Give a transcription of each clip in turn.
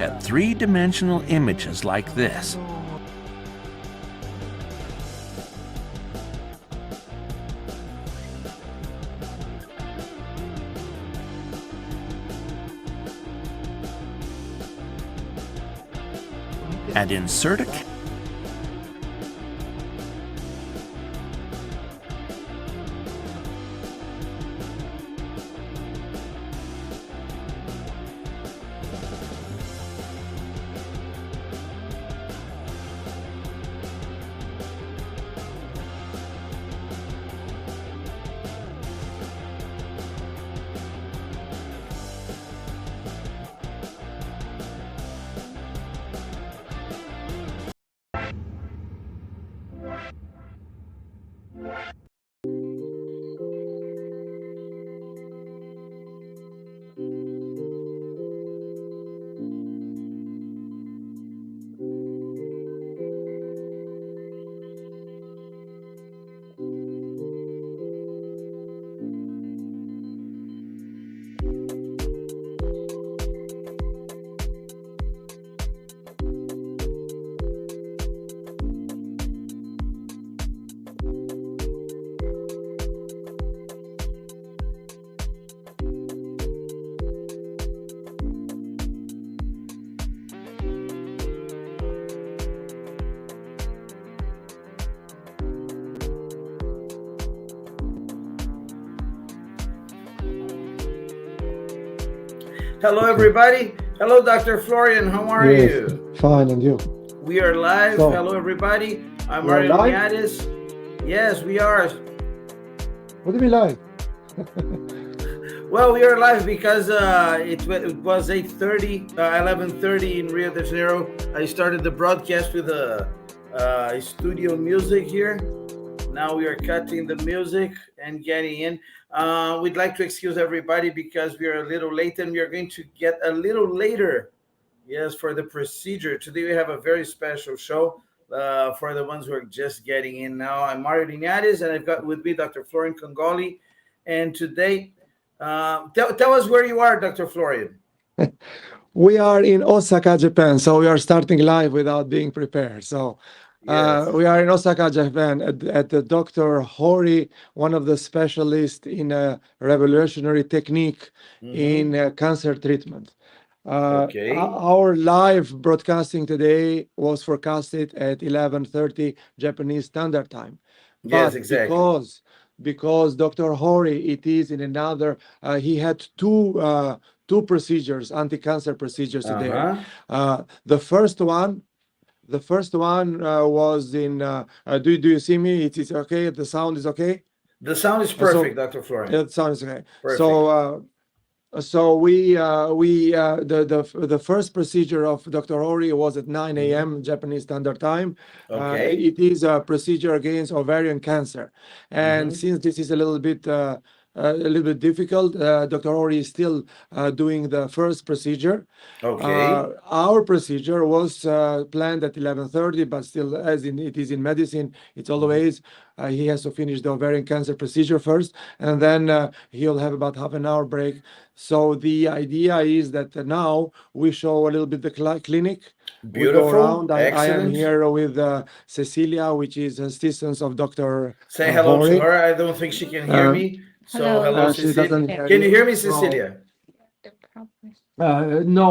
at three-dimensional images like this. And insert a Hello, everybody. Hello, Dr. Florian. How are you? Fine, and you? We are live. So, hello, everybody. I'm we're Mario live? Niadis. Yes, we are. What do we like? Well, we are live because it was 8:30, 11:30 in Rio de Janeiro. I started the broadcast with a studio music here. Now we are cutting the music and getting in. We'd like to excuse everybody because we are a little late and we are going to get a little later, yes, for the procedure. Today we have a very special show for the ones who are just getting in now. I'm Mario Niadis and I've got with me Dr. Florian Kongoli. And today, tell us where you are, Dr. Florian. We are in Osaka, Japan, so we are starting live without being prepared. So Yes. we are in Osaka, Japan, at the Dr. Hori, one of the specialists in a revolutionary technique in cancer treatment. Okay. Our live broadcasting today was forecasted at 11:30 Japanese Standard Time. Yes, But exactly. because Dr. Hori, it is in another, he had two procedures, anti-cancer procedures today. The first one was in. Do you see me? It is okay. The sound is okay. The sound is perfect, Dr. Florian. The sound is okay. Perfect. So the first procedure of Dr. Hori was at 9 a.m. Japanese Standard Time. Okay. It is a procedure against ovarian cancer, and since this is a little bit difficult, Dr. Hori is still doing the first procedure. Okay. Our procedure was planned at 11:30, but still, it is in medicine, it's always he has to finish the ovarian cancer procedure first, and then he'll have about half an hour break. So the idea is that now we show a little bit the clinic. Beautiful. We go around. I am Excellent. here with Cecilia, which is assistant of Dr. Say hello Hori. to her. I don't think she can hear me. So hello, She Cecilia. doesn't hear Can you hear me, So, Cecilia? no,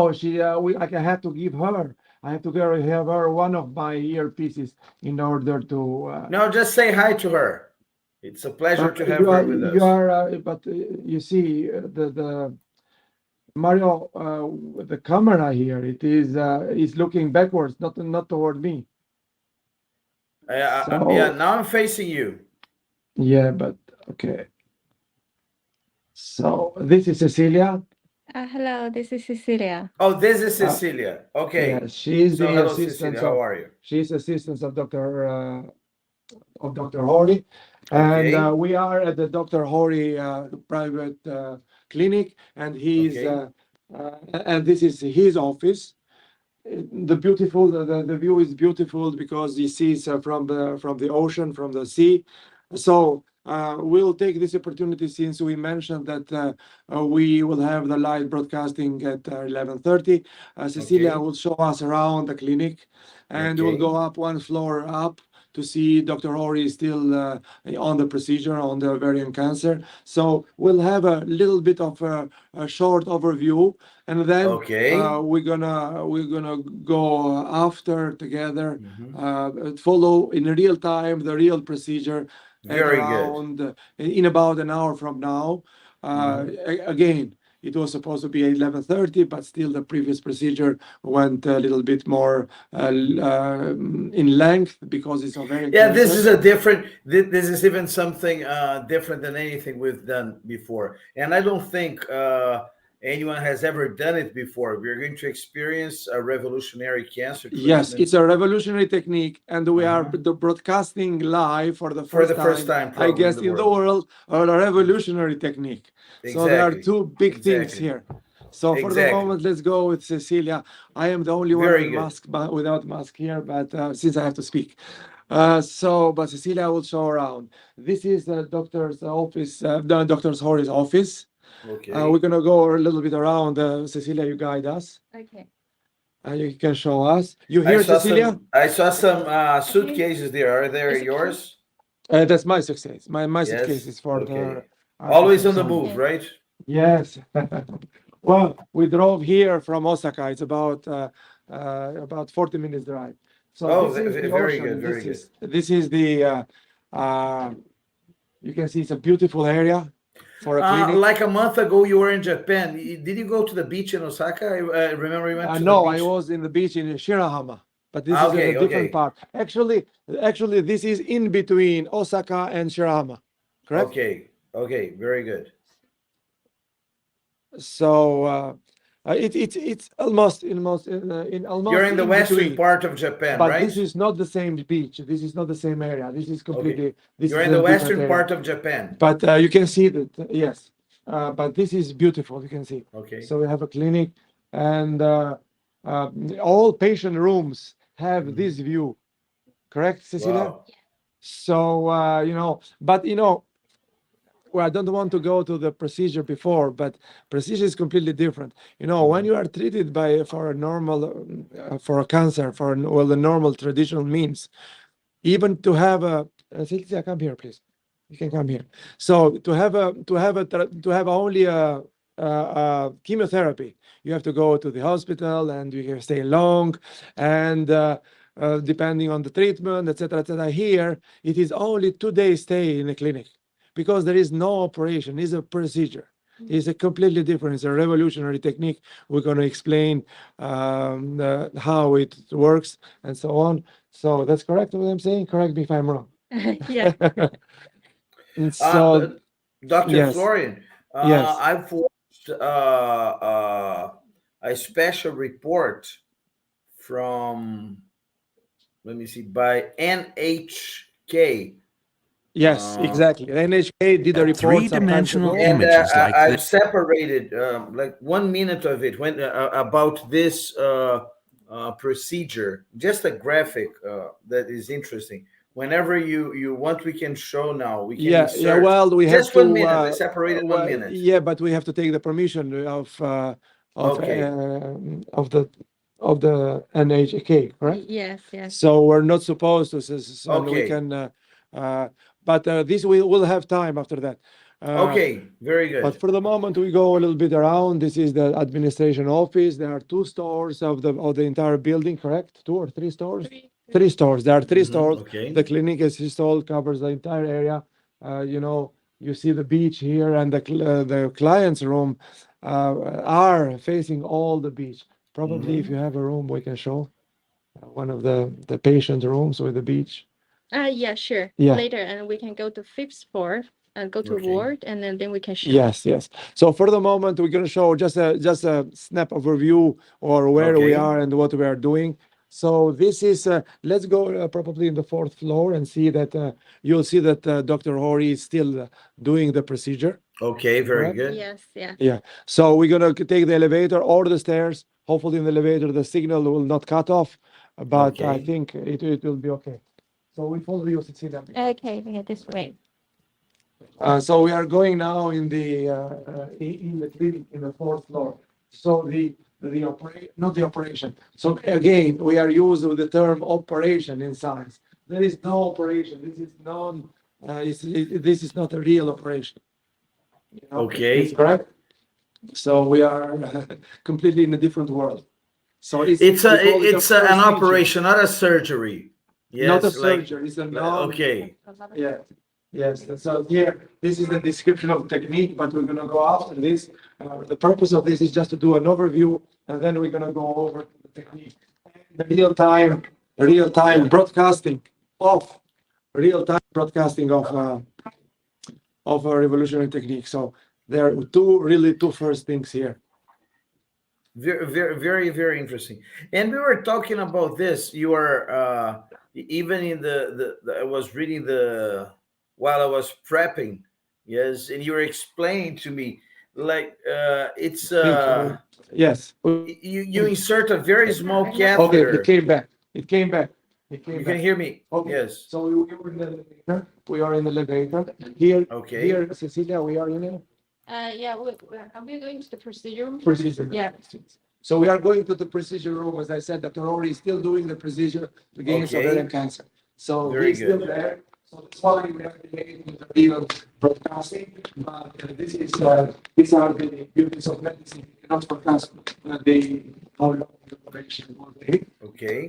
I have to give her. I have to have her one of my earpieces in order to. No, just say hi to her. It's a pleasure to have her with us. You see, the Mario, the camera here, it is looking backwards, not toward me. Yeah, now I'm facing you. Yeah, but okay. So this is Cecilia. Hello, this is Cecilia. Oh, this is Cecilia. Okay. Yeah, she's So the hello, assistant. Cecilia. How are you? She's assistant of Dr. Hori, and Okay. we are at the Dr. Hori private clinic, and he's and this is his office. The view is beautiful because he sees from the ocean, from the sea. So we'll take this opportunity since we mentioned that we will have the live broadcasting at 11:30. Cecilia Okay. will show us around the clinic, and we'll Okay. go up one floor up to see Dr. Hori is still on the procedure on the ovarian cancer. So we'll have a little bit of a short overview, and then Okay. we're gonna go after together, Mhm. follow in real time the real procedure at Very good. around in about an hour from now. Again, it was supposed to be 11:30, but still the previous procedure went a little bit more in length because it's ovarian Yeah, this cancer. is a different. This is even something different than anything we've done before, and I don't think anyone has ever done it before. We're going to experience a revolutionary cancer Yes, treatment it's a revolutionary technique, and we are uh-huh. broadcasting live for the for first the first time, time, I probably in guess, the in the world. world, a revolutionary technique. So there are Exactly. two big things Exactly. here. So for the Exactly. moment, let's go with Cecilia. I am the only one Very with good. mask, but without mask here, but since I have to speak. But Cecilia will show around. This is the doctor's office, the doctor's Hori's office. Okay. We're gonna go a little bit around. Cecilia, you guide us. Okay. You can show us. You I hear saw Cecilia? some. I saw some suitcases there. Are they Is it yours? That's my success. My suitcase Yes. is for the Okay. Always on the success. move, Okay. right? Yes. Well, we drove here from Osaka. It's about 40 minutes drive. So Oh, this is the very good. ocean. Very good. This is the you can see it's a beautiful area for a clinic. Like a month ago, you were in Japan. Did you go to the beach in Osaka? I remember you went to the No, I beach. was in the beach in Shirahama, but this is in a Okay, different okay, part. Actually, this is in between Osaka and Shirahama, correct? okay, okay. Very good. So it's almost You're in the in western between. part of Japan, But right? this is not the same beach. This is not the same area. This is Okay. completely. This You're is in the a different western area. part of Japan. But you can see that yes. But this is beautiful. You can see. Okay. So we have a clinic, and all patient rooms have this view. Correct, Cecilia? Wow. So but well, I don't want to go to the procedure before, but procedure is completely different. When you are treated for a normal, for a cancer, the normal traditional means, even to have a, Cynthia, come here, please. You can come here. So to have only a chemotherapy, you have to go to the hospital and you can stay long, and depending on the treatment, etc., etc. Here, it is only 2 days stay in the clinic because there is no operation. It's a procedure. It's a completely different. It's a revolutionary technique. We're going to explain how it works and so on. So that's correct what I'm saying. Correct me if I'm wrong. Yeah. And so Dr. yes, Florian, yes, I've watched a special report from, let me see, by NHK. yes, exactly. NHK did a report some times Three-dimensional ago. And images like I've this. separated like 1 minute of it when about this procedure, just a graphic that is interesting. Whenever you want, we can show now. We can Yeah. insert Well, we have just to. 1 minute. I separated 1 Well, minute. yeah, but we have to take the permission Okay. of the NHK, correct? Yes, yes. So we're not supposed to. So we Okay. can. But this we'll have time after that. Okay. Very But good. for the moment, we go a little bit around. This is the administration office. There are 2 stores of the entire building, correct? 2 or 3 stores? Three. 3 stores. There are 3 stores. Okay. The clinic is installed, covers the entire area. You see the beach here, and the client's room are facing all the beach. Probably, if you have a room, we can show one of the patient rooms with the beach. Yeah, sure. Yeah. Later, and we can go to fifth floor and go to Okay. ward, and then we can show. Yes, yes. So for the moment, we're going to show just a snap overview or where we Okay. are and what we are doing. So this is, let's go probably in the 4th floor and see that you'll see that Dr. Hori is still doing the procedure. Okay. Very Correct? good. Yes, yes. Yeah. So we're going to take the elevator or the stairs. Hopefully in the elevator, the signal will not cut off, but I Okay. think it will be okay. So we follow you, Cecilia. Okay, this way. So we are going now in the clinic in the fourth floor. So not the operation. So again, we are using the term operation in science. There is no operation. This is not a real operation. Okay. It's correct. So we are completely in a different world. So It's an operation, not a surgery. Yes, not a like, surgery. It's a okay. Yeah. Yes. So here, this is the description of technique, but we're going to go after this. The purpose of this is just to do an overview, and then we're going to go over to the technique. The real-time broadcasting of a revolutionary technique. So there are two first things here. Very, very, very, very interesting. And we were talking about this. You are even in the I was reading while I was prepping. Yes, and you were explaining to me like it's yes. you insert a very small Okay, catheter. It came back. You can hear me? Okay. Yes. So we were in the elevator. We are in the elevator. Here, Okay. Here, Cecilia, we are in a Yeah, are we going to the procedure room? procedure. Yeah. So we are going to the procedure room. As I said, Dr. Hori is still doing the procedure against Okay. ovarian cancer. So Very he's still good. there. So that's why we are delaying the real broadcasting. But these are the beauties of medicine. You cannot forecast how long the operation will take. Okay.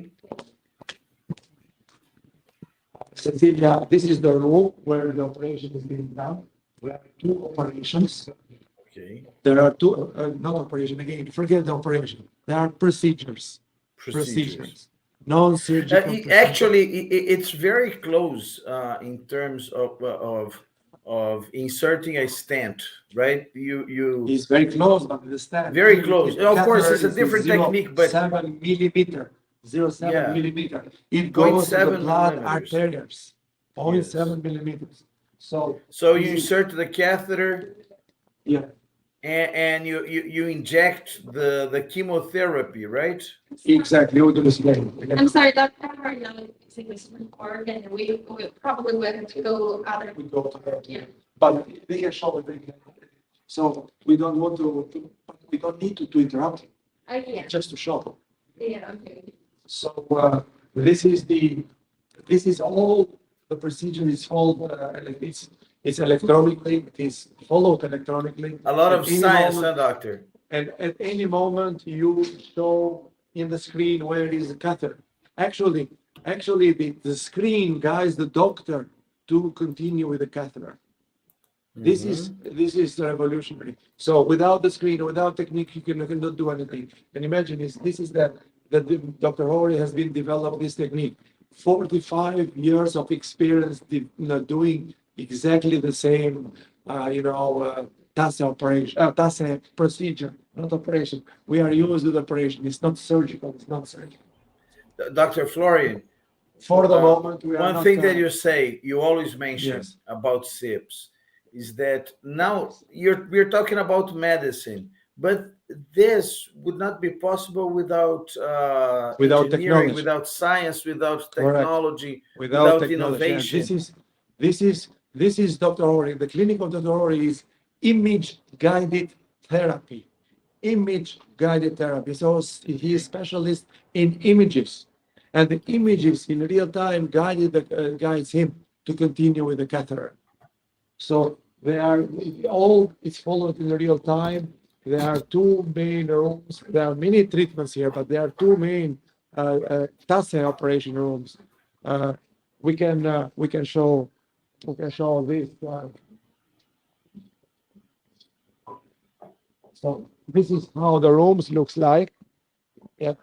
Cecilia, this is the room where the operation is being done. We have two operations. Okay. There are two, not operation again, forget the operation. There are procedures. Non-surgical procedures. Actually, it's very close in terms of inserting a stent, right? It's very close, but the stent. Very close. Of course, it's a different technique, but 7 millimeter, 0.7 Yeah. millimeter. It goes to the 0.7 blood millimeters. arteries. 0.7 Yes. millimeters. so this you is- insert the catheter Yeah, and you inject the chemotherapy, right? exactly. We're going to explain. I'm sorry, Dr. Hori, now using this record, and we probably will have to go other. We go to that. Yeah. But they can show it. So we don't want we don't need to interrupt Yeah, just to show. yeah, okay. So this is all the procedure is followed. It's electronically. It is followed electronically. A lot of At any science, moment- huh, doctor? And at any moment you show in the screen where is the catheter. Actually, the screen guides the doctor to continue with the catheter. This is revolutionary. So without the screen, without technique, you cannot do anything. And imagine this is that Dr. Hori has been developed this technique. 45 years of experience doing exactly the same, TACE operation, TACE procedure, not operation. We are used to the operation. It's not surgical. It's not surgical. Dr. Florian, For the moment, we are one not, thing that you say, you always mention Yes. about SIPs is that now we're talking about medicine, but this would not be possible without Without engineering, technology. without science, without technology, without technology. innovation. And this is Dr. Hori. The clinic of Dr. Hori is image-guided therapy. Image-guided therapy. So he is specialist in images, and the images in real time guides him to continue with the catheter. So they are all it's followed in real time. There are two main rooms. There are many treatments here, but there are two main TACE operation rooms. We can show this. So this is how the rooms looks like. Yeah.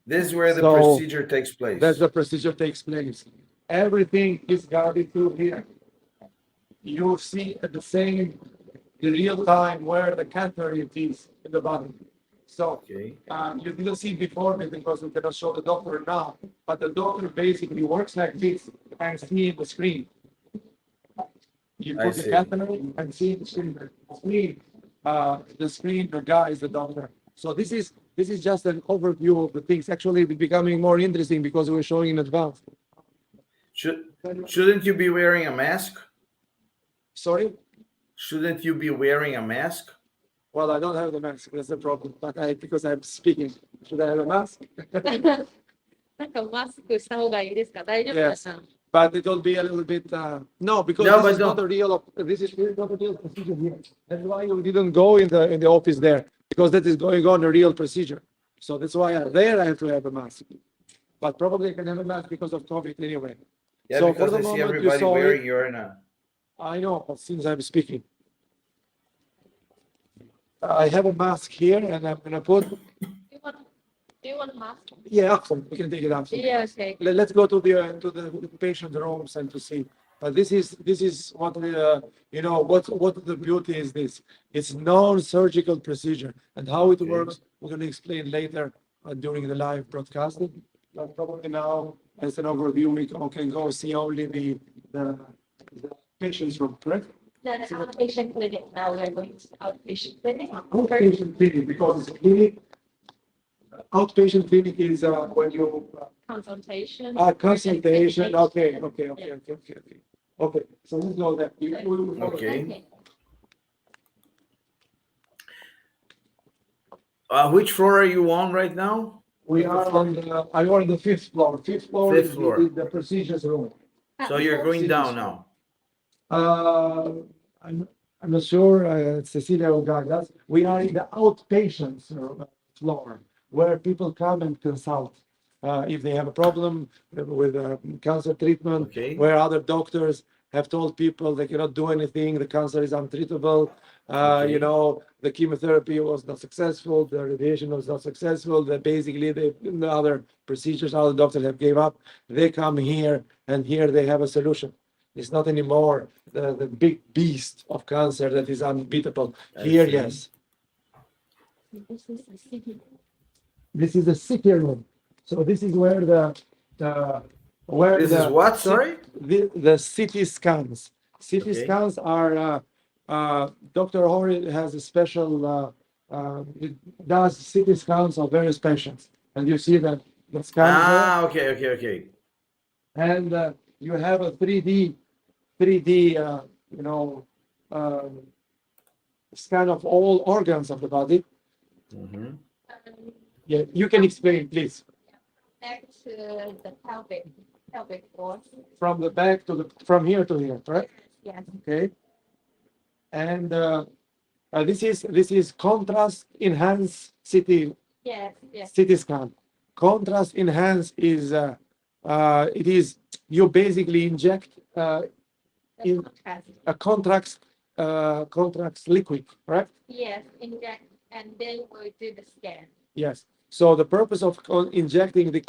This is where the So, procedure takes place. That's the procedure takes place. Everything is guided through here. You see at the same in real time where the catheter is in the body. So Okay. you didn't see before because we cannot show the doctor now, but the doctor basically works like this and see the screen. You I put the see. catheter and see the screen. The screen guides the doctor. So this is just an overview of the things. Actually, it's becoming more interesting because we're showing in advance. Shouldn't you be wearing a mask? Sorry? Shouldn't you be wearing a mask? Well, I don't have the mask. That's the problem. But because I'm speaking, should I have a mask? なんかマスクした方がいいですか？大丈夫か Yes. な？ But it will be a little bit no, because No, this but is not don't. a real this is not a real procedure here. That's why you didn't go in the office there, because that is going on a real procedure. So that's why there I have to have a mask. But probably I can have a mask because of COVID anyway. Yeah, So because for I the see moment you everybody saw wearing it, your now. I know, but since I'm speaking, I have a mask here, and I'm gonna put. Do you want a mask? Yeah, awesome. We can take it out. Yeah, okay. Let's go to the patient rooms and to see. But this is what you know what the beauty is this. It's non-surgical procedure, and how it Okay. works we're going to explain later during the live broadcasting. But probably now, as an overview, we can go see only the patient's room, correct? That's outpatient clinic. Now we're going to outpatient clinic. Outpatient clinic, because it's clinic. Outpatient clinic is when you Consultation. consultation. Medication. Okay. So let's go there. Okay. Which floor are you on right now? We are on the. I'm on the fifth floor. Fifth floor Fifth is floor. the procedures room. So you're going down now. I'm not sure. Cecilia will guide us. We are in the outpatient floor, where people come and consult if they have a problem with cancer treatment, Okay. where other doctors have told people they cannot do anything, the cancer is untreatable, Okay. you know, the chemotherapy was not successful, the radiation was not successful, that basically the other procedures, other doctors have gave up. They come here, and here they have a solution. It's not anymore the big beast of cancer that is unbeatable. I Here, see. yes. This is the city. This is the CT room. So this is where where This is what? Sorry? the CT scans. CT Okay. scans are Dr. Hori has a special it does CT scans of various patients, and you see that the scan there, Okay. and you have a 3D you know scan of all organs of the body. Mm-hmm. Yeah, you can explain, please. Back to the pelvic floor. From the back to from here to here, right? Yes. Okay. And this is contrast enhanced CT Yes. CT scan. Contrast enhanced is it is you basically inject in a contrast liquid, correct? Yes, inject, and then we'll do the scan. Yes. So the purpose of injecting the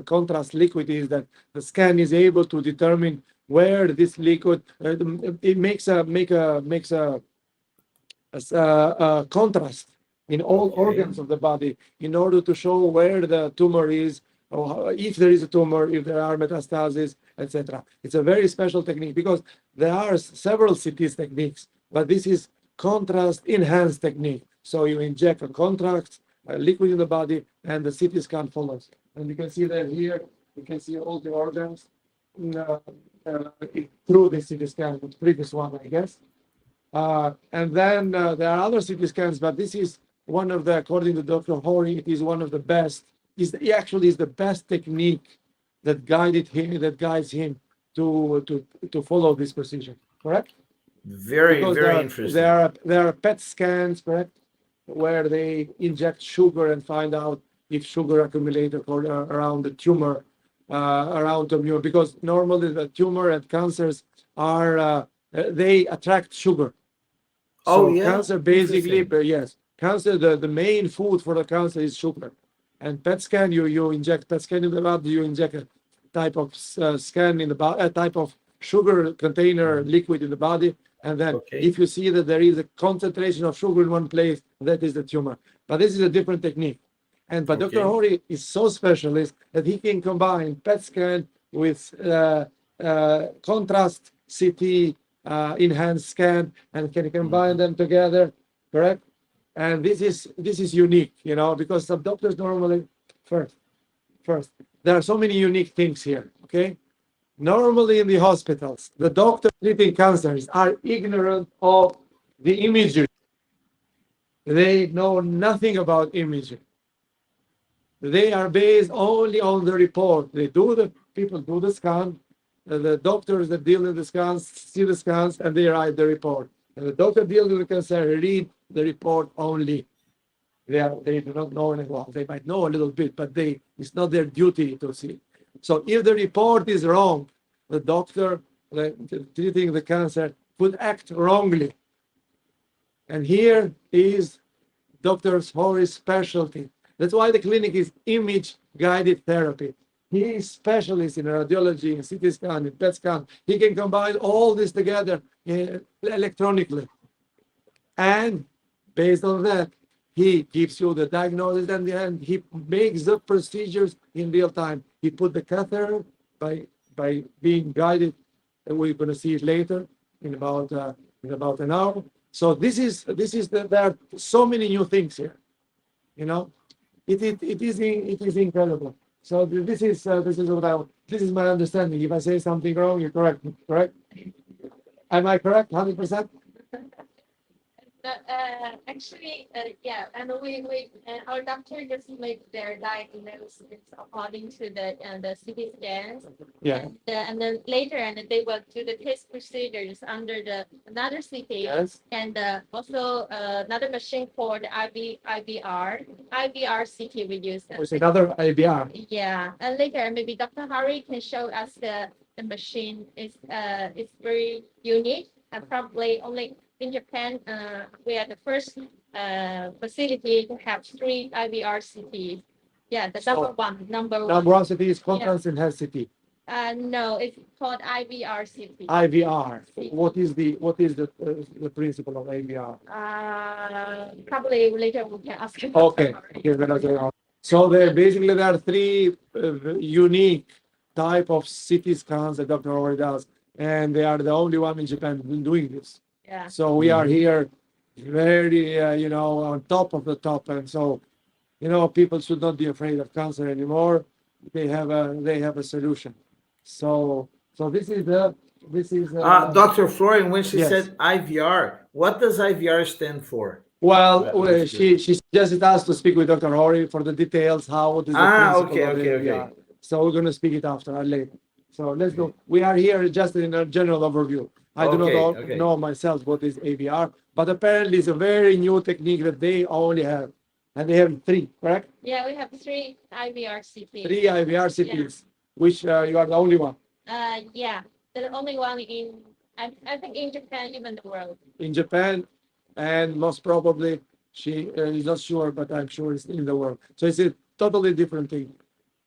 contrast liquid is that the scan is able to determine where this liquid it makes a contrast in all Okay. organs of the body in order to show where the tumor is, or if there is a tumor, if there are metastases, etc. It's a very special technique because there are several CT techniques, but this is contrast enhanced technique. So you inject a contrast liquid in the body, and the CT scan follows. And you can see that here, you can see all the organs through the CT scan, the previous one, I guess. And then there are other CT scans, but this is one of the, according to Dr. Hori, it is one of the best. It actually is the best technique that guides him to follow this procedure. Correct? Very interesting. There are PET scans, correct, where they inject sugar and find out if sugar accumulated around the tumor, because normally the tumor and cancers are they attract sugar. Oh, So yeah? cancer basically, Interesting. yes, cancer the main food for the cancer is sugar. And PET scan, you inject PET scan in the body, you inject a type of scan in the body, a type of sugar container liquid in the body, and then Okay. if you see that there is a concentration of sugar in one place, that is the tumor. But this is a different technique. But Okay. Dr. Hori is so specialist that he can combine PET scan with contrast CT enhanced scan, and can combine them together, correct? And this is unique, you know, because some doctors normally first there are so many unique things here. Okay, Normally in the hospitals, the doctors treating cancers are ignorant of the imagery. They know nothing about imaging. They are based only on the report. People do the scan, the doctors that deal with the scans see the scans and they write the report. And the doctor dealing with the cancer read the report only. They do not know anything. Well, they might know a little bit, but it's not their duty to see. So if the report is wrong, the doctor treating the cancer could act wrongly. And here is Dr. Hori's specialty. That's why the clinic is image-guided therapy. He is specialist in radiology, in CT scan, in PET scan. He can combine all this together electronically. And based on that, he gives you the diagnosis and then he makes the procedures in real time. He put the catheter by being guided, and we're going to see it later in about an hour. So there are so many new things here. You know, it is incredible. So this is my understanding. If I say something wrong, you correct me. Correct? Am I correct? 100%? Actually, yeah, and our doctor just make their diagnosis according to the CT scans. Yeah. And then later, and they will do the TACE procedures under another CT. Yes. And also another machine called IVR CT we use. It's another IBR. Yeah, and later maybe Dr. Hari can show us the machine is very unique and probably only in Japan, we are the first facility to have 3 IVR CTs. Yeah, the number one. Number one CT is contrast intensity. No, it's called IVR CT. IVR. What is the principle of IVR? Probably later we can ask him. Okay. So there are 3 unique type of CT scans that Dr. Hori does, and they are the only one in Japan doing this. Yeah. So we are here very, on top of the top. And so, people should not be afraid of cancer anymore. They have a solution. So this is Dr. Florian, when she yes. said IVR, what does IVR stand for? Well, she suggested us to speak with Dr. Hori for the details, what is the principle of IVR. So we're going to speak it after later. So let's go. We are here just in a general overview. I do not know myself what is AVR, but apparently it's a very new technique that they only have. And they have 3, correct? Yeah, we have 3 IVR CTs. 3 IVR CTs, which you are the only one. Yeah, the only one I think in Japan, even the world. In Japan, and most probably, she is not sure, but I'm sure it's in the world. So it's a totally different thing.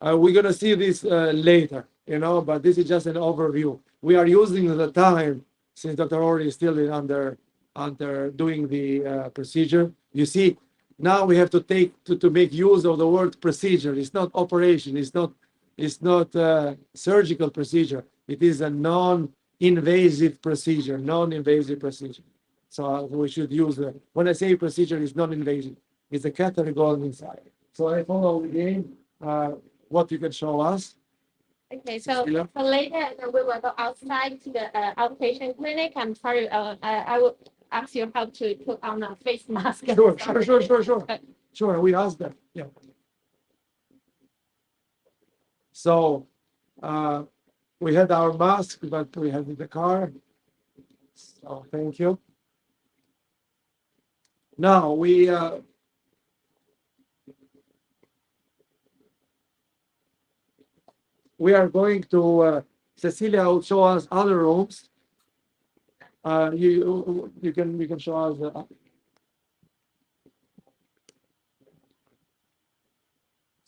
We're going to see this later, but this is just an overview. We are using the time, since Dr. Hori is still under doing the procedure. You see, now we have to make use of the word procedure. It's not operation. It's not surgical procedure. It is a non-invasive procedure. So we should use when I say procedure, it's non-invasive. It's a catheter going inside. So I follow again what you can show us. Okay, so later we will go outside to the outpatient clinic. I'm sorry, I will ask you how to put on a face mask. Sure. We asked them. Yeah. So we had our mask, but we have in the car. So thank you. Now we are going to Cecilia will show us other rooms. You can show us.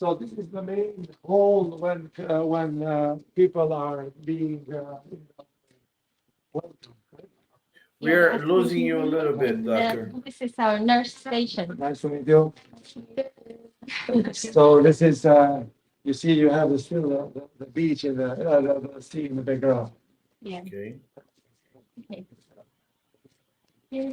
So this is the main hall when people are being welcome. We're losing you a little bit, doctor. This is our nurse station. Nice to meet you. So this is you see you have still the beach and the sea in the background. Yeah. Okay.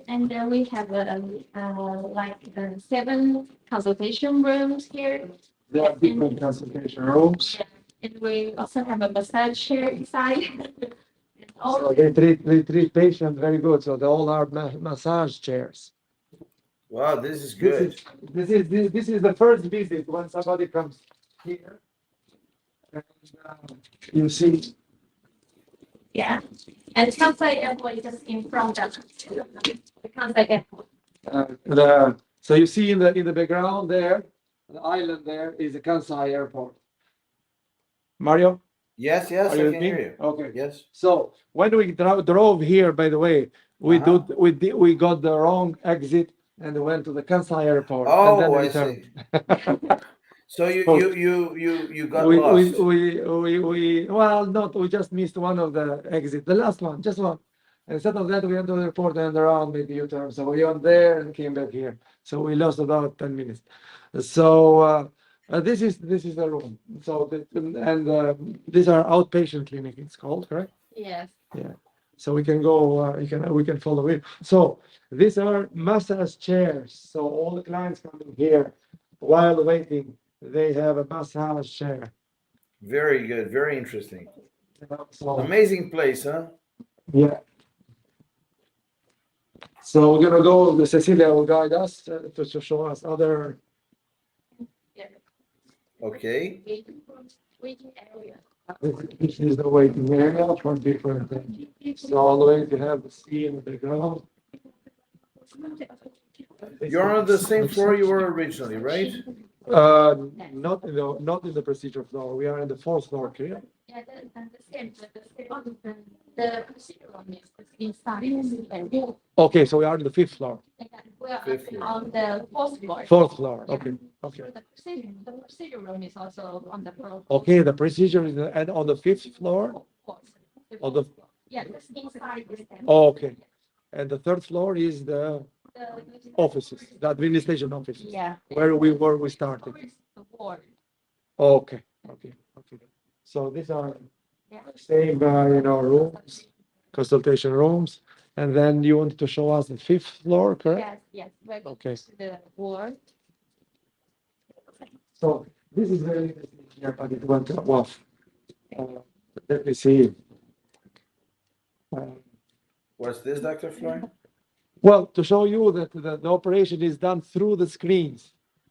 And then we have like 7 consultation rooms here. There are different consultation rooms. And we also have a massage chair inside. And all So they treat patients very good. So they all are massage chairs. Wow, this is This good. is the first visit when somebody comes here. And, you see, yeah. And Kansai Airport is just in front of the Kansai Airport. so you see in the background there, the island there is the Kansai Airport. Mario, Yes, are yes, you I with can me? hear you. Okay. Yes. So when we drove here, by the way, Uh-huh. we got the wrong exit and went to the Kansai Airport and Oh, then I returned. see. So you Oh. you got we, lost. well, not, we just missed one of the exit, the last one, just one. Instead of that, we went to the airport and around maybe U-turn. So we went there and came back here. So we lost about 10 minutes. So this is the room. So these are outpatient clinic. It's called, correct? Yes. Yeah. So we can go. We can follow it. So these are massage chairs. So all the clients coming here while waiting, they have a massage chair. Very good, very interesting. So Amazing place, huh? yeah. So we're gonna go. Cecilia will guide us to show us other. Yeah. Okay. Waiting area. This is the waiting area for different things. So all the way to have the sea in the background. You're on the same floor you were originally, right? Not in the procedure floor. We are in the fourth floor here. Yeah, the same, the procedure room is inside. Okay, so we are in the fifth floor. We are Fifth floor. on the fourth floor. Fourth floor. Okay. Okay. The procedure room is also on the fourth. Okay, the procedure is and on the fifth floor. On the Yeah, that's inside. okay, and the third floor is the offices, the administration offices, Yeah. where we started. The ward. Okay, okay. So these are Yeah. same, rooms, consultation rooms, and then you want to show us the fifth floor, correct? Yes. We're going Okay. to the ward. So this is very interesting here, but it went off. Let me see. What's this, Dr. Florian? Well, to show you that the operation is done through the screens.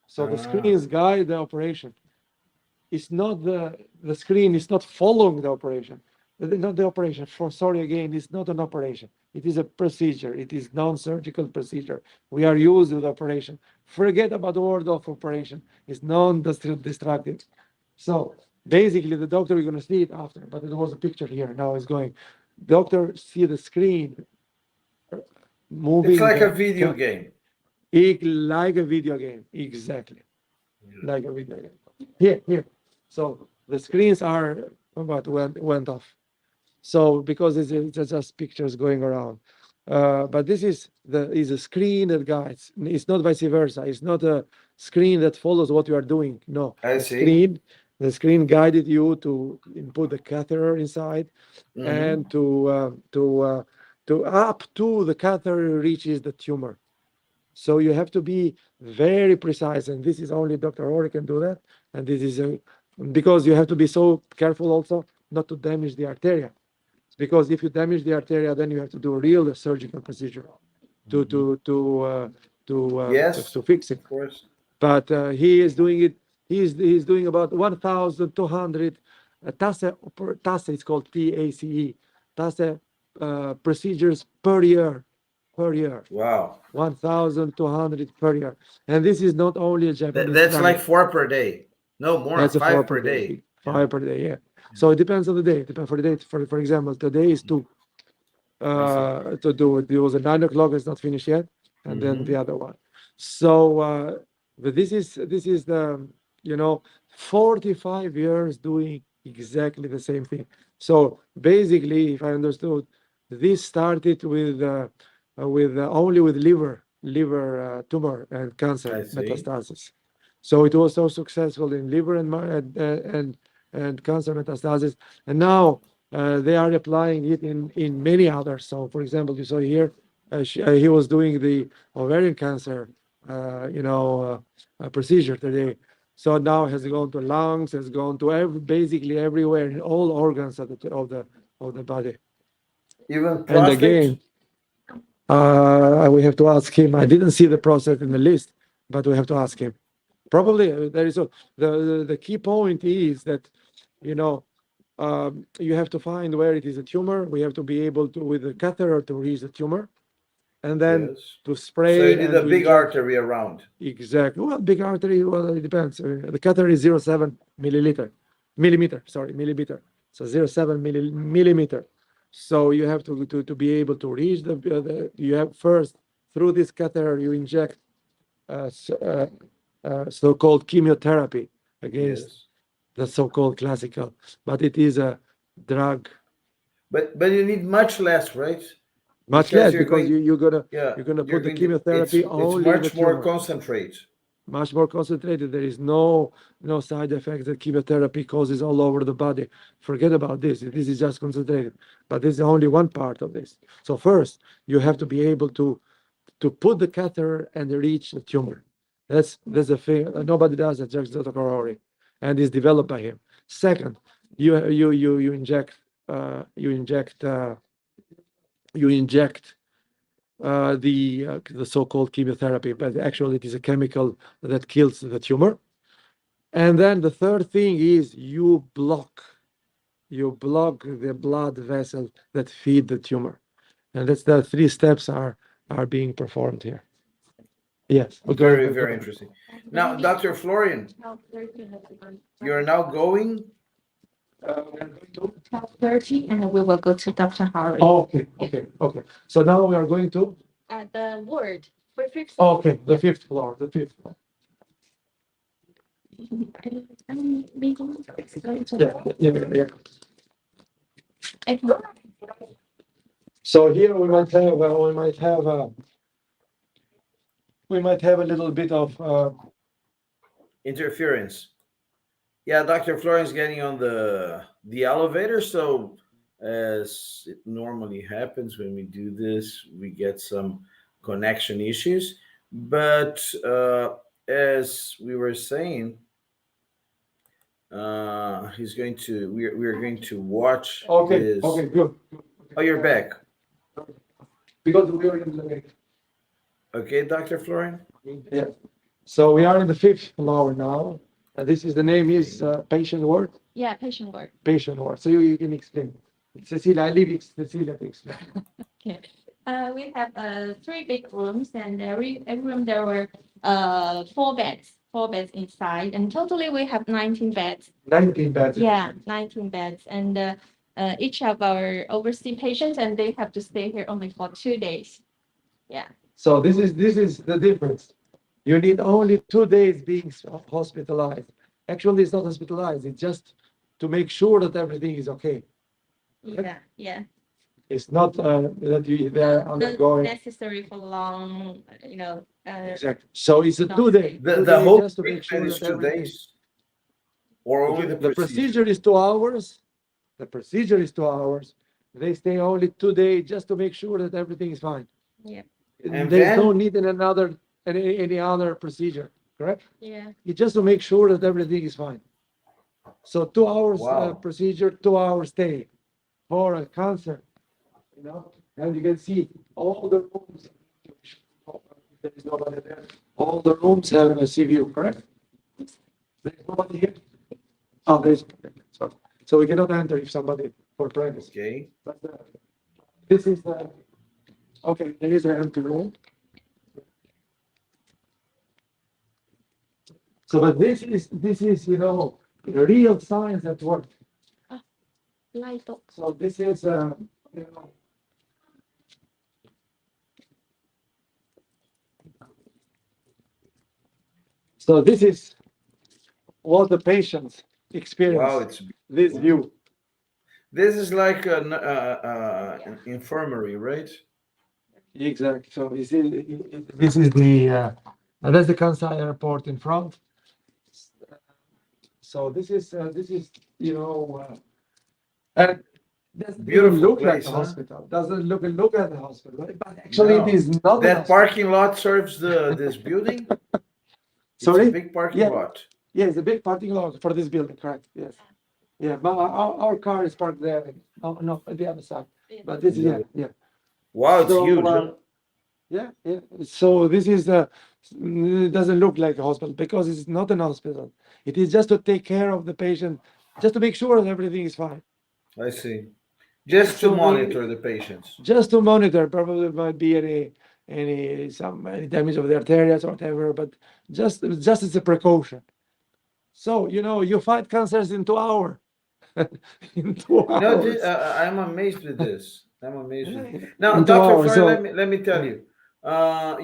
So the screens guide the operation. It's not the screen is not following the operation. Not the operation. Sorry again, it's not an operation. It is a procedure. It is non-surgical procedure. We are used with operation. Forget about the word of operation. It's non-destructive. So basically, the doctor, we're going to see it after, but there was a picture here. Now it's going. Doctor see the screen moving. It's like a video game. Like a video game, exactly. Like a video game. Here. So the screens are about went off. So because it's just pictures going around. But this is a screen that guides. It's not vice versa. It's not a screen that follows what you are doing. No, I see. The screen guided you to input the catheter inside and to up to the catheter reaches the tumor. So you have to be very precise, and this is only Dr. Hori can do that. And this is because you have to be so careful also not to damage the arteria. Because if you damage the arteria, then you have to do a real surgical procedure to fix it. Of course. But he is doing it. He's doing about 1,200 TACE. It's called TACE. TACE procedures per year. Wow. 1,200 per year. And this is not only a Japanese. That's clinic. like 4 per day. No more. That's a 5 4 per day. 5 per day, yeah. So it depends on the day. Depends for the day. For example, today is 2. To do it. It was at 9 o'clock. It's not finished yet, and then the other one. So, but this is the 45 years doing exactly the same thing. So basically, if I understood, this started with only with liver tumor and cancer I see. metastasis. So it was so successful in liver and cancer metastasis, and now they are applying it in many others. So, for example, you saw here he was doing the ovarian cancer, procedure today, So now it has gone to lungs, has gone to basically everywhere in all organs of the body. Even And prostate. again, we have to ask him. I didn't see the prostate in the list, but we have to ask him. Probably there is the key point is that, you know, you have to find where it is a tumor. We have to be able to, with the catheter, to reach the tumor, and then Yes. to So spray you need and a to big inject. artery around. Exactly. Well, big artery, well, it depends. The catheter is 0.7 millimeter. Sorry, millimeter. So 0.7 millimeter. So you have to be able to reach you have first, through this catheter, you inject so-called chemotherapy against Yes. the so-called classical, but it is a drug. But you need much less, right? Much Because less, you're because going, you're gonna yeah, you're gonna you're put the going to, chemotherapy it's only in the much more tumor. concentrate. Much more concentrated. There is no side effects that chemotherapy causes all over the body. Forget about this. This is just concentrated. But this is only one part of this. So first, you have to be able to put the catheter and reach the tumor. That's a thing. Nobody does it, just Dr. Hori, and it's developed by him. Second, you inject the so-called chemotherapy, but actually it is a chemical that kills the tumor. And then the third thing is you block the blood vessels that feed the tumor. And that's the three steps are being performed here. Yes. Very, very interesting. Now, Dr. Florian, 12:30 you're now going. 12:30, and we will go to Dr. Hori. Okay. So now we are going to The ward for fifth. the fifth floor. The fifth floor. Yeah. So here we might have a little bit of Interference. Yeah, Dr. Florian's getting on the elevator. So as it normally happens when we do this, we get some connection issues. But as we were saying, he's going to. We're going to watch. okay, good. Oh, you're back. Because we are in the Okay, Dr. Florian. yeah. So we are in the fifth floor now. This is the name is patient ward. Yeah, patient ward. Patient ward. So you can explain. Cecilia, I leave Cecilia to explain. Okay. We have 3 big rooms, and every room there were 4 beds inside, and totally we have 19 beds. 19 beds. Yeah, 19 beds, and each of our overseas patients, and they have to stay here only for 2 days. Yeah. So this is the difference. You need only 2 days being hospitalized. Actually, it's not hospitalized. It's just to make sure that everything is okay. Yeah. It's not that they're Not undergoing. necessary for long, Exactly. So it's a 2 day. The whole just to make sure treatment is that 2 everything. days, or only The the procedure is 2 hours. The procedure is 2 hours. They stay only 2 days just to make sure that everything is fine. Yeah. And There's then- no need in any other procedure, correct? Yeah. It's just to make sure that everything is fine. So 2 hours Wow. procedure, 2 hours stay for a cancer, and you can see all the rooms. There is nobody there. All the rooms have a sea view, correct? There's nobody here. Oh, there's. Sorry. So we cannot enter if somebody for privacy. Okay. But this is the. Okay, there is an empty room. So, but this is real science at work. Light up. So this is So this is what the patients experience. Wow, it's This view. this is like an infirmary, right? Exactly. So this is the that's the Kansai airport in front. So this is and doesn't Beautiful look place, like a huh? hospital. Doesn't look at the hospital, right? But actually No. it is not. That parking lot serves this building. It's Sorry? a big parking Yeah. lot. Yes, the big parking lot for this building, correct? Yes. Yeah, but our car is parked there. No, no, at the other side. But this is, yeah. Wow, it's So, huge. Huh? yeah, yeah. So this is it doesn't look like a hospital because it's not an hospital. It is just to take care of the patient, just to make sure that everything is fine. I see. Just to So monitor the patients. just to monitor, probably might be any damage of the arteries or whatever, but just as a precaution. So you fight cancers in 2 hours. In 2 hours. I'm amazed with this. I'm amazed with now, In two Dr. hours. Florian, So let me tell you.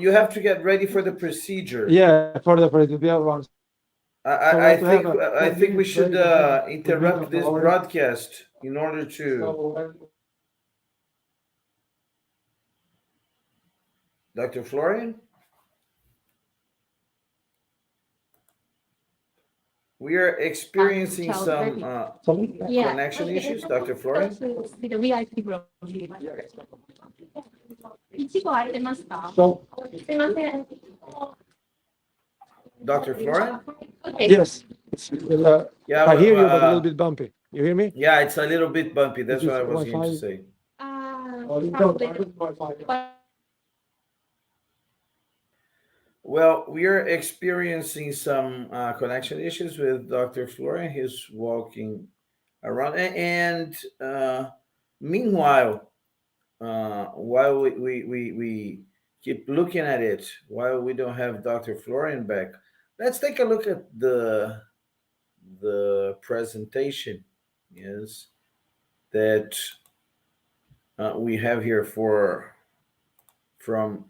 You have to get ready for the procedure. yeah, for the other ones. So we I have to have think a I think we 10 minutes should break between interrupt Dr. this Hori. broadcast in order to. So Dr. Florian, we are experiencing some Yeah. connection issues. Dr. Florian, 次の VIP ロビーまで。いちご空いてますか？ so すいません。 Dr. Florian. Okay. yes, Yeah, I hear you, but a little bit bumpy. You hear me? Yeah, it's a little bit bumpy. That's Is what I it was going to Wi-Fi? say. Or you don't? Probably. I don't know Wi-Fi. Well, we are experiencing some connection issues with Dr. Florian. He's walking around, and meanwhile, while we keep looking at it, while we don't have Dr. Florian back, let's take a look at the presentation. Yes, that we have here from.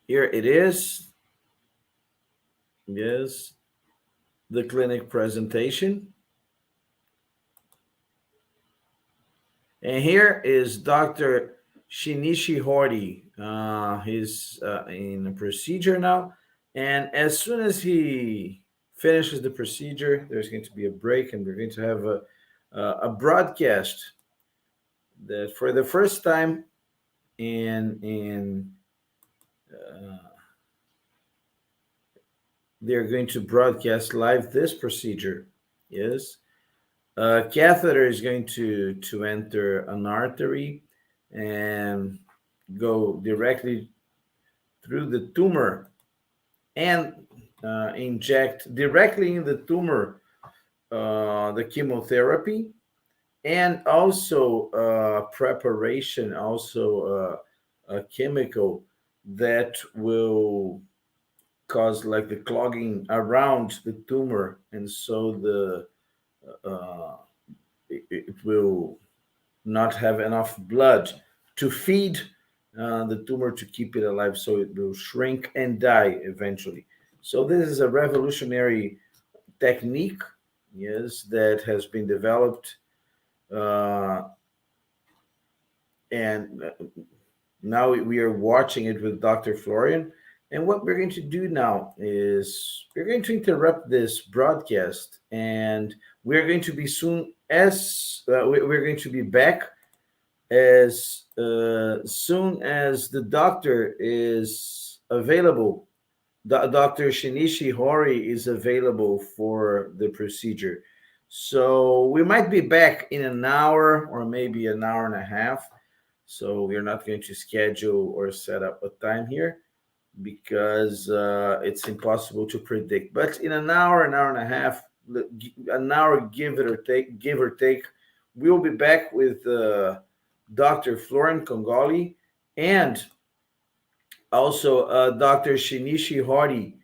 Here it is. Yes, the clinic presentation. And here is Dr. Shinichi Hori. He's in a procedure now. And as soon as he finishes the procedure, there's going to be a break, and we're going to have a broadcast that for the first time in they're going to broadcast live this procedure. Yes, a catheter is going to enter an artery and go directly through the tumor and inject directly in the tumor the chemotherapy, and also preparation, also a chemical that will cause like the clogging around the tumor, and so it will not have enough blood to feed the tumor to keep it alive, so it will shrink and die eventually. So this is a revolutionary technique, yes, that has been developed, and now we are watching it with Dr. Florian. And what we're going to do now is we're going to interrupt this broadcast, and we're going to be we're going to be back as soon as the doctor is available. Dr. Shinichi Hori is available for the procedure. So we might be back in an hour or maybe an hour and a half. So we're not going to schedule or set up a time here, because it's impossible to predict. But in an hour and a half, an hour give or take, we'll be back with Dr. Florian Kongoli and also Dr. Shinichi Hori,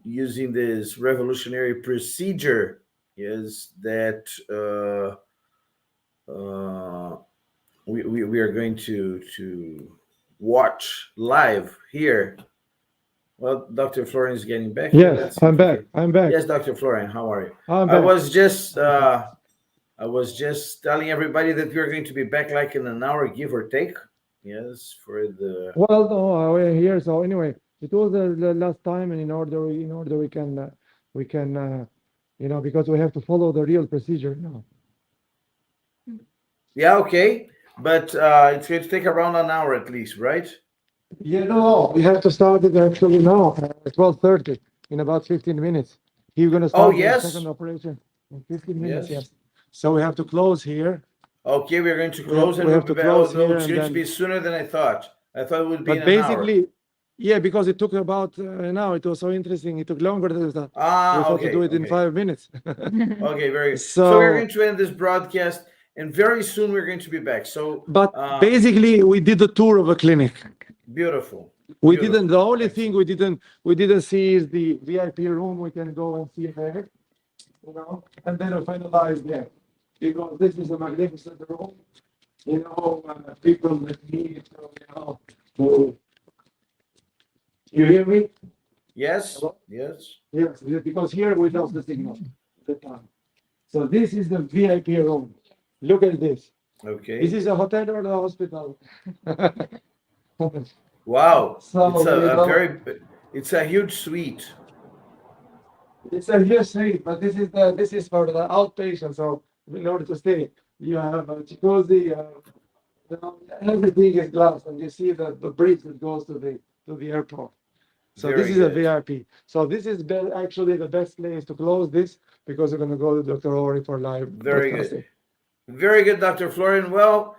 using this revolutionary procedure is that we are going to watch live here. Well, Dr. Florian is getting back. Yes, I'm back. I'm back. Yes, Dr. Florian, how are you? I'm I back. was just telling everybody that we're going to be back like in an hour, give or take. Yes, for the. Well, no, we're here. So anyway, it was the last time, and in order we can because we have to follow the real procedure now. Yeah, okay. but it's going to take around an hour at least, right? Yeah, no, we have to start it actually now at 12:30 in about 15 minutes. He's going to Oh, start the yes? second operation in 15 minutes, Yes. yes. So we have to close here. Okay, we're going to We close have, and we we'll have be to back. close Oh, no, here it's and going to be then, sooner than I thought. I thought it would be but in an hour. basically, yeah, because it took about an hour. It was so interesting. It took longer than that. We Ah, thought to okay, do it in okay. 5 minutes. Okay, very good. So we're So, going to end this broadcast, and very soon we're going to be back. So, but basically, we did a tour of a clinic. beautiful. We Beautiful. didn't. The only Excellent. thing we didn't see is the VIP room. We can go and see there, you know, and then we finalize there because this is a magnificent room. You know, people that need, you know, to, you hear me? Yes, Hello? yes. Yes, because here we lost the signal at the time. So this is the VIP room. Look at this. Okay. This is a hotel or a hospital. Wow. So, It's you know, it's a huge suite. it's a huge suite, but this is for the outpatient. So in order to stay, you have a jacuzzi, you know, everything is glass, and you see the bridge that goes to the airport. So Very this is a good. VIP. So this is actually the best place to close this because we're going to go to Dr. Hori for live Very broadcasting. good. Very good, Dr. Florian. Well,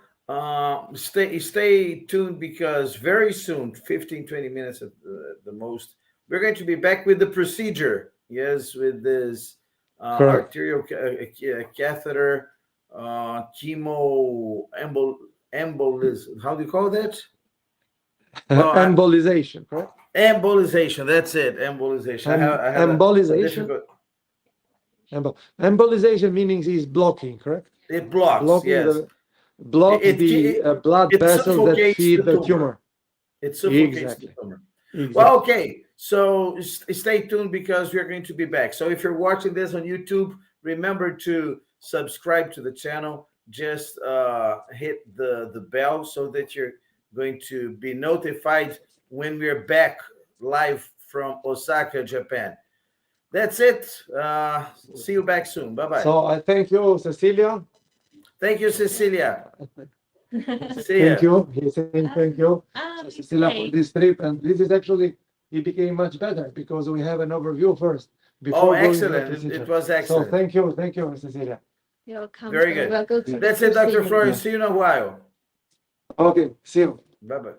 stay tuned because very soon, 15, 20 minutes at the most, we're going to be back with the procedure. Yes, with this Correct. arterial catheter, embolism. How do you call that? Well, Embolization, correct? embolization. That's it. Embolization. I have a Embolization. difficult. Embolization meaning is blocking, correct? It blocks. Blocking Yes. blocks the blood It vessels that suffocates feed the the tumor. tumor. It suffocates the Exactly. tumor. Exactly. Well, okay. So stay tuned because we're going to be back. So if you're watching this on YouTube, remember to subscribe to the channel. Just hit the bell so that you're going to be notified when we're back live from Osaka, Japan. That's it. See you back soon. Bye-bye. So I thank you, Cecilia. Thank you, Cecilia. See Thank ya. you. He's saying thank you, Cecilia, for this trip. And this is actually, it became much better because we have an overview first before going to the Excellent. procedure. It was So excellent. thank you, Cecilia. You're welcome. Very So good. we'll go to That's the it, Dr. procedure. Florian. See you in a while. Okay, see you. Bye-bye.